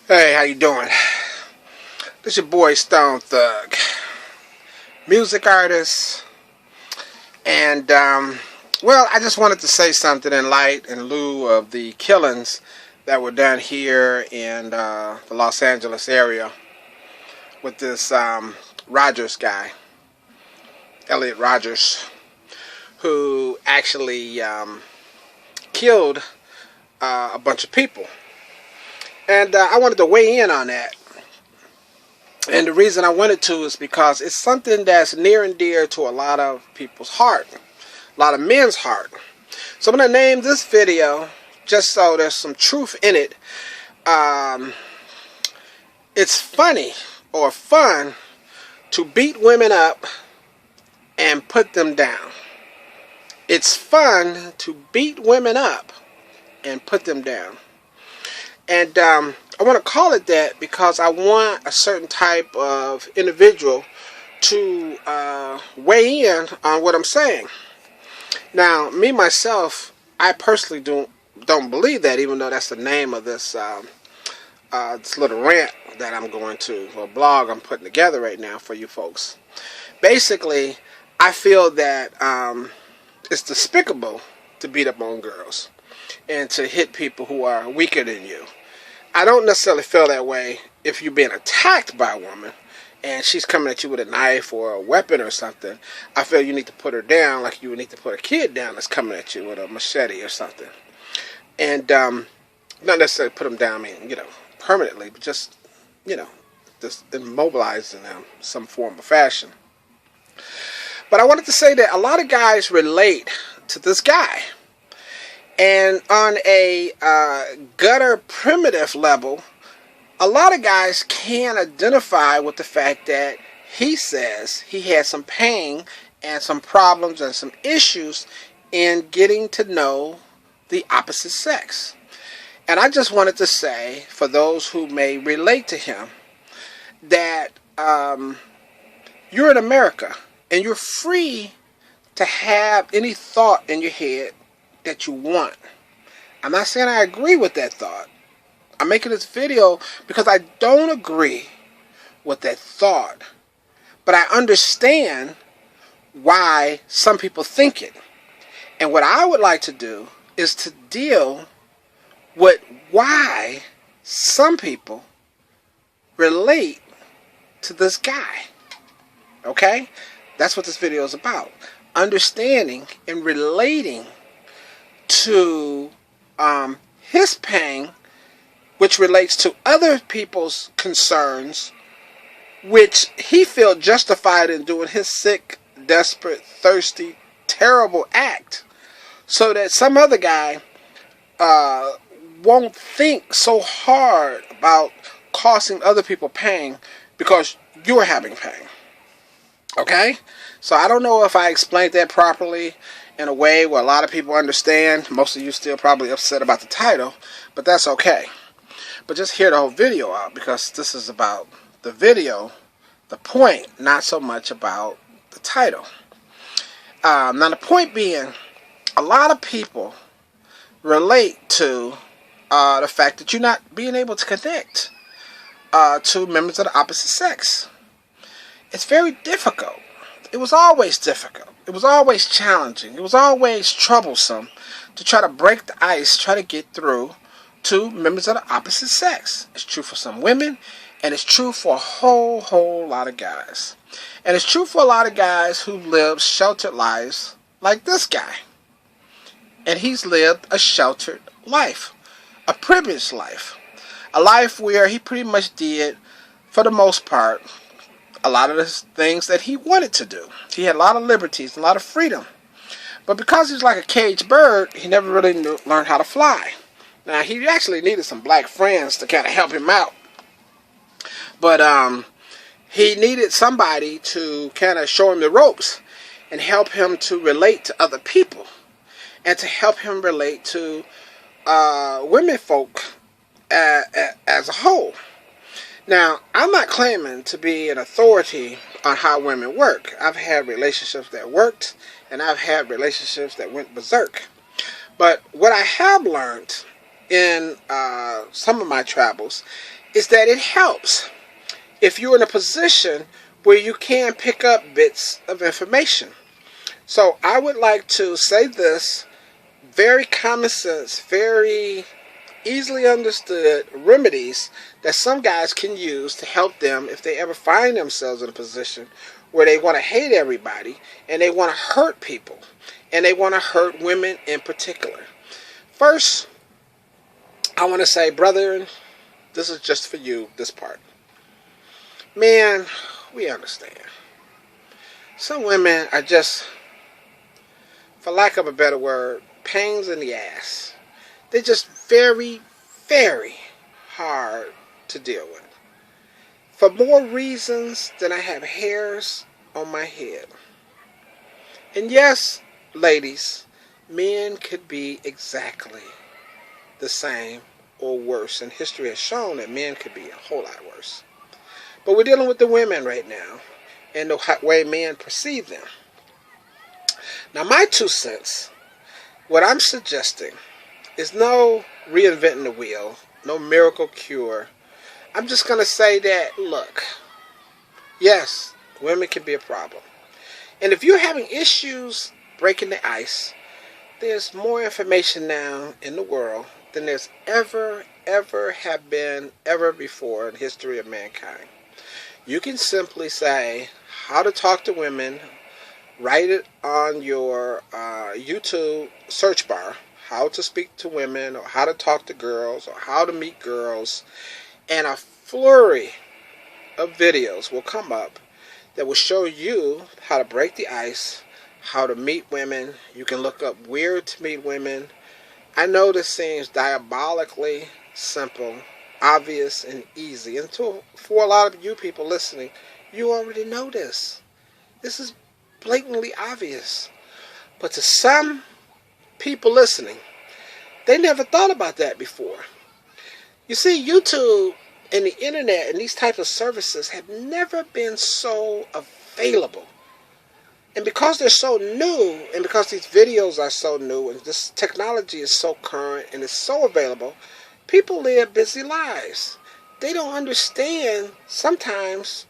Hey, how you doing? This your boy Stone Thug, music artist, and well, I just wanted to say something in lieu of the killings that were done here in the Los Angeles area with this Rogers guy, Elliott Rogers, who actually killed a bunch of people. And I wanted to weigh in on that. And the reason I wanted to is because it's something that's near and dear to a lot of people's heart, a lot of men's heart. So I'm going to name this video, just so there's some truth in it. It's funny or fun to beat women up and put them down. It's fun to beat women up and put them down. And I want to call it that because I want a certain type of individual to weigh in on what I'm saying. Now, me, myself, I personally don't believe that, even though that's the name of this little rant that I'm going to, or blog I'm putting together right now for you folks. Basically, I feel that it's despicable to beat up on girls and to hit people who are weaker than you. I don't necessarily feel that way if you're being attacked by a woman and she's coming at you with a knife or a weapon or something. I feel you need to put her down like you would need to put a kid down that's coming at you with a machete or something. And not necessarily put them down, permanently, but just immobilizing them in some form or fashion. But I wanted to say that a lot of guys relate to this guy. And on a gutter primitive level, a lot of guys can identify with the fact that he says he has some pain and some problems and some issues in getting to know the opposite sex. And I just wanted to say, for those who may relate to him, that you're in America and you're free to have any thought in your head that you want. I'm not saying I agree with that thought. I'm making this video because I don't agree with that thought, but I understand why some people think it. And what I would like to do is to deal with why some people relate to this guy. Okay? That's what this video is about. Understanding and relating to his pain, which relates to other people's concerns, which he felt justified in doing his sick, desperate, thirsty, terrible act, so that some other guy won't think so hard about causing other people pain because you're having pain. Okay? So I don't know if I explained that properly in a way where a lot of people understand. Most of you still probably upset about the title, but that's okay. But just hear the whole video out, because this is about the video, the point, not so much about the title. Now the point being, a lot of people relate to the fact that you're not being able to connect to members of the opposite sex. It's very difficult. It was always difficult. It was always challenging. It was always troublesome to try to break the ice, try to get through to members of the opposite sex. It's true for some women, and it's true for a whole lot of guys. And it's true for a lot of guys who live sheltered lives like this guy. And he's lived a sheltered life, a privileged life, a life where he pretty much did, for the most part, a lot of the things that he wanted to do. He had a lot of liberties, a lot of freedom. But because he's like a caged bird, he never really learned how to fly. Now, he actually needed some black friends to kind of help him out. But he needed somebody to kind of show him the ropes and help him to relate to other people and to help him relate to women folk as a whole. Now, I'm not claiming to be an authority on how women work. I've had relationships that worked, and I've had relationships that went berserk. But what I have learned in some of my travels, is that it helps if you're in a position where you can pick up bits of information. So I would like to say this: very common sense, very easily understood remedies that some guys can use to help them if they ever find themselves in a position where they want to hate everybody and they want to hurt people and they want to hurt women in particular. First, I want to say, brethren, this is just for you, this part. Man, we understand. Some women are just, for lack of a better word, pains in the ass. They're just very, very hard to deal with. For more reasons than I have hairs on my head. And yes, ladies, men could be exactly the same or worse. And history has shown that men could be a whole lot worse. But we're dealing with the women right now and the way men perceive them. Now, my 2 cents, what I'm suggesting is no reinventing the wheel, no miracle cure. I'm just going to say that, look, yes, women can be a problem. And if you're having issues breaking the ice, there's more information now in the world than there's ever have been ever before in the history of mankind. You can simply say how to talk to women, write it on your YouTube search bar, how to speak to women, or how to talk to girls, or how to meet girls, and a flurry of videos will come up that will show you how to break the ice, how to meet women. You can look up where to meet women. I know this seems diabolically simple, obvious, and easy. And for a lot of you people listening, you already know this. This is blatantly obvious. But to some people listening, they never thought about that before. You see, YouTube and the internet and these types of services have never been so available. And because they're so new, and because these videos are so new, and this technology is so current and it's so available, people live busy lives. They don't understand sometimes,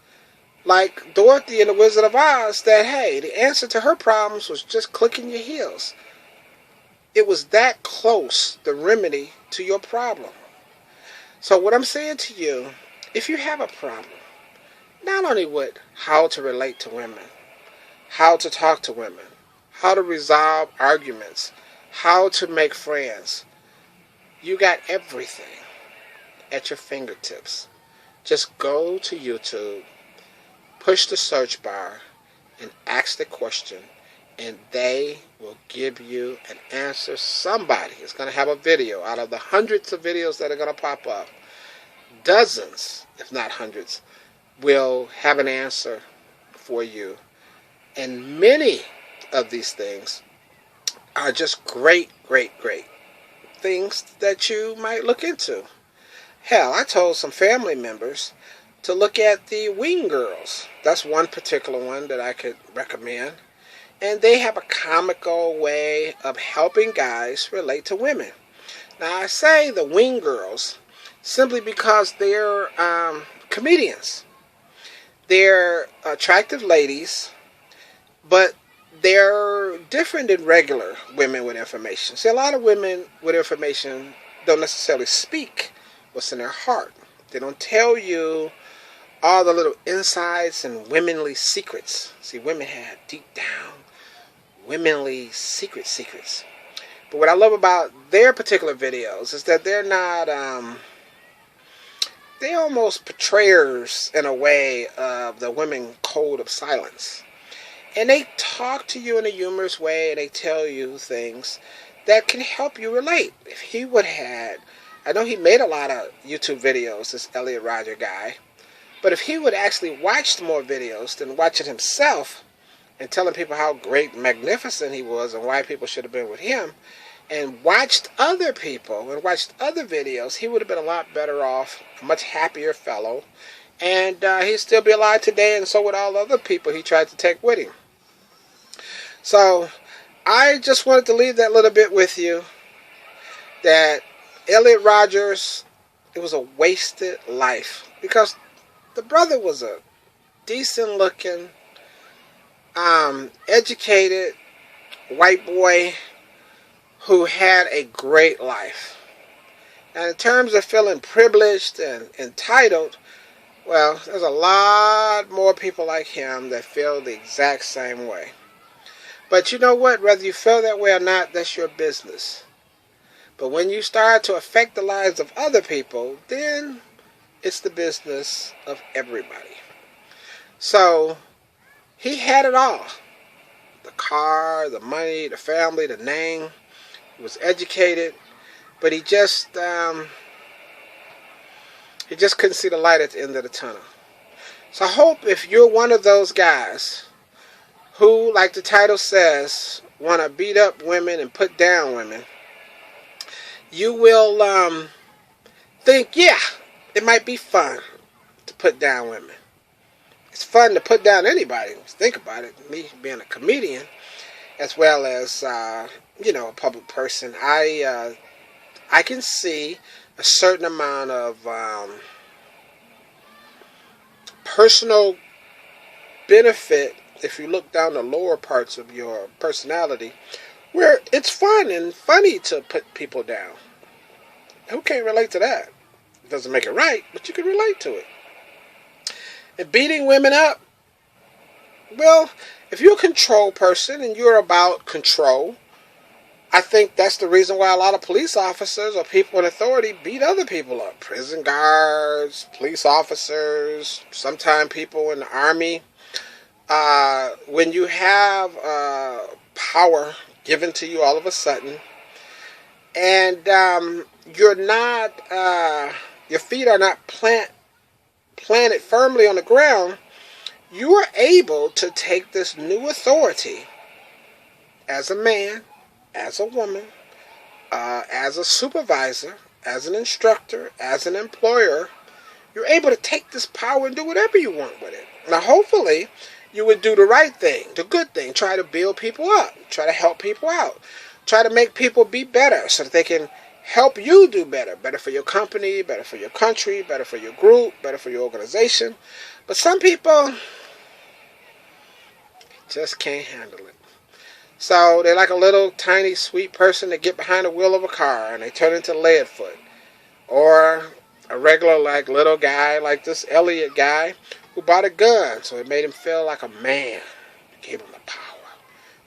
like Dorothy in The Wizard of Oz, that, hey, the answer to her problems was just clicking your heels. It was that close, the remedy to your problem. So what I'm saying to you, if you have a problem, not only with how to relate to women, how to talk to women, how to resolve arguments, how to make friends, you got everything at your fingertips. Just go to YouTube, push the search bar, and ask the question, and they will give you an answer. Somebody is going to have a video. Out of the hundreds of videos that are going to pop up, dozens, if not hundreds, will have an answer for you. And many of these things are just great things that you might look into. Hell, I told some family members to look at the Wing Girls. That's one particular one that I could recommend. And they have a comical way of helping guys relate to women. Now, I say the Wing Girls simply because they're comedians. They're attractive ladies, but they're different than regular women with information. See, a lot of women with information don't necessarily speak what's in their heart. They don't tell you all the little insights and womanly secrets. See, women have deep down womanly secrets. But what I love about their particular videos is that they're not, they're almost portrayers in a way of the women code of silence. And they talk to you in a humorous way, and they tell you things that can help you relate. If he would have, I know he made a lot of YouTube videos, this Elliott Rogers guy, but if he would actually watch more videos than watch it himself, and telling people how great, magnificent he was, and why people should have been with him, and watched other people, and watched other videos, he would have been a lot better off, a much happier fellow, and he'd still be alive today, and so would all the other people he tried to take with him. So, I just wanted to leave that little bit with you, that Elliott Rogers it was a wasted life, because the brother was a decent looking, educated white boy who had a great life. And in terms of feeling privileged and entitled, well, there's a lot more people like him that feel the exact same way. But you know what? Whether you feel that way or not, that's your business. But when you start to affect the lives of other people, then it's the business of everybody. So he had it all. The car, the money, the family, the name. He was educated, but he just couldn't see the light at the end of the tunnel. So I hope if you're one of those guys who, like the title says, want to beat up women and put down women, you will think, yeah, it might be fun to put down women. It's fun to put down anybody. Think about it. Me being a comedian, as well as a public person, I can see a certain amount of personal benefit if you look down the lower parts of your personality, where it's fun and funny to put people down. Who can't relate to that? It doesn't make it right, but you can relate to it. And beating women up, well, if you're a control person and you're about control, I think that's the reason why a lot of police officers or people in authority beat other people up. Prison guards, police officers, sometimes people in the army. When you have power given to you all of a sudden, and you're not, your feet are not planted firmly on the ground, you are able to take this new authority as a man, as a woman, as a supervisor, as an instructor, as an employer. You're able to take this power and do whatever you want with it. Now, hopefully, you would do the right thing, the good thing. Try to build people up. Try to help people out. Try to make people be better so that they can help you do better. Better for your company, better for your country, better for your group, better for your organization. But some people just can't handle it. So they're like a little tiny sweet person that get behind the wheel of a car and they turn into Leadfoot. Or a regular like little guy like this Elliott guy who bought a gun, so it made him feel like a man. It gave him the power.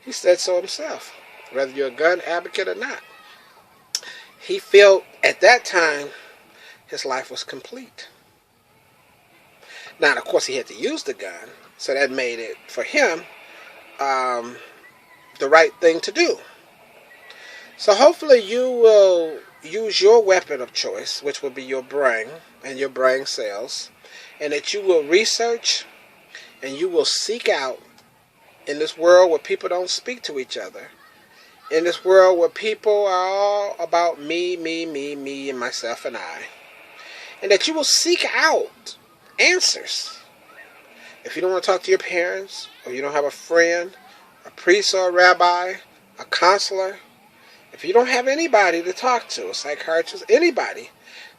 He said so himself, whether you're a gun advocate or not. He felt at that time his life was complete. Now, of course, he had to use the gun, so that made it, for him, the right thing to do. So hopefully you will use your weapon of choice, which will be your brain and your brain cells, and that you will research and you will seek out in this world where people don't speak to each other, in this world where people are all about me, and myself and I, and that you will seek out answers. If you don't want to talk to your parents, or you don't have a friend, a priest or a rabbi, a counselor, if you don't have anybody to talk to, a psychiatrist, anybody,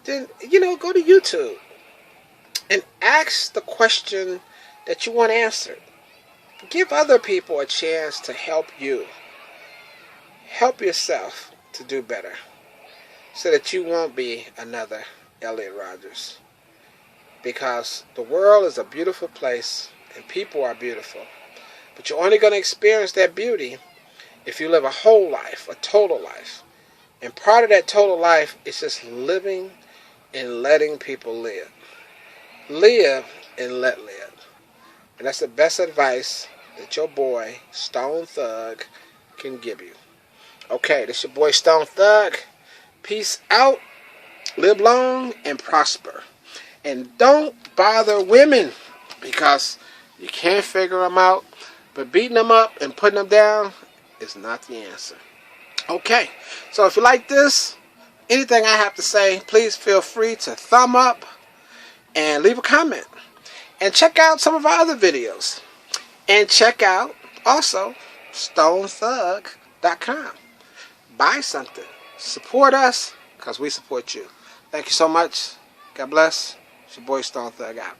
then, go to YouTube and ask the question that you want answered. Give other people a chance to help you. Help yourself to do better so that you won't be another Elliott Rogers. Because the world is a beautiful place and people are beautiful. But you're only going to experience that beauty if you live a whole life, a total life. And part of that total life is just living and letting people live. Live and let live. And that's the best advice that your boy, Stone Thug, can give you. Okay, this your boy, Stone Thug. Peace out. Live long and prosper. And don't bother women, because you can't figure them out. But beating them up and putting them down is not the answer. Okay, so if you like this, anything I have to say, please feel free to thumb up and leave a comment. And check out some of our other videos. And check out also stonethug.com. Buy something. Support us because we support you. Thank you so much. God bless. It's your boy Star Thug out.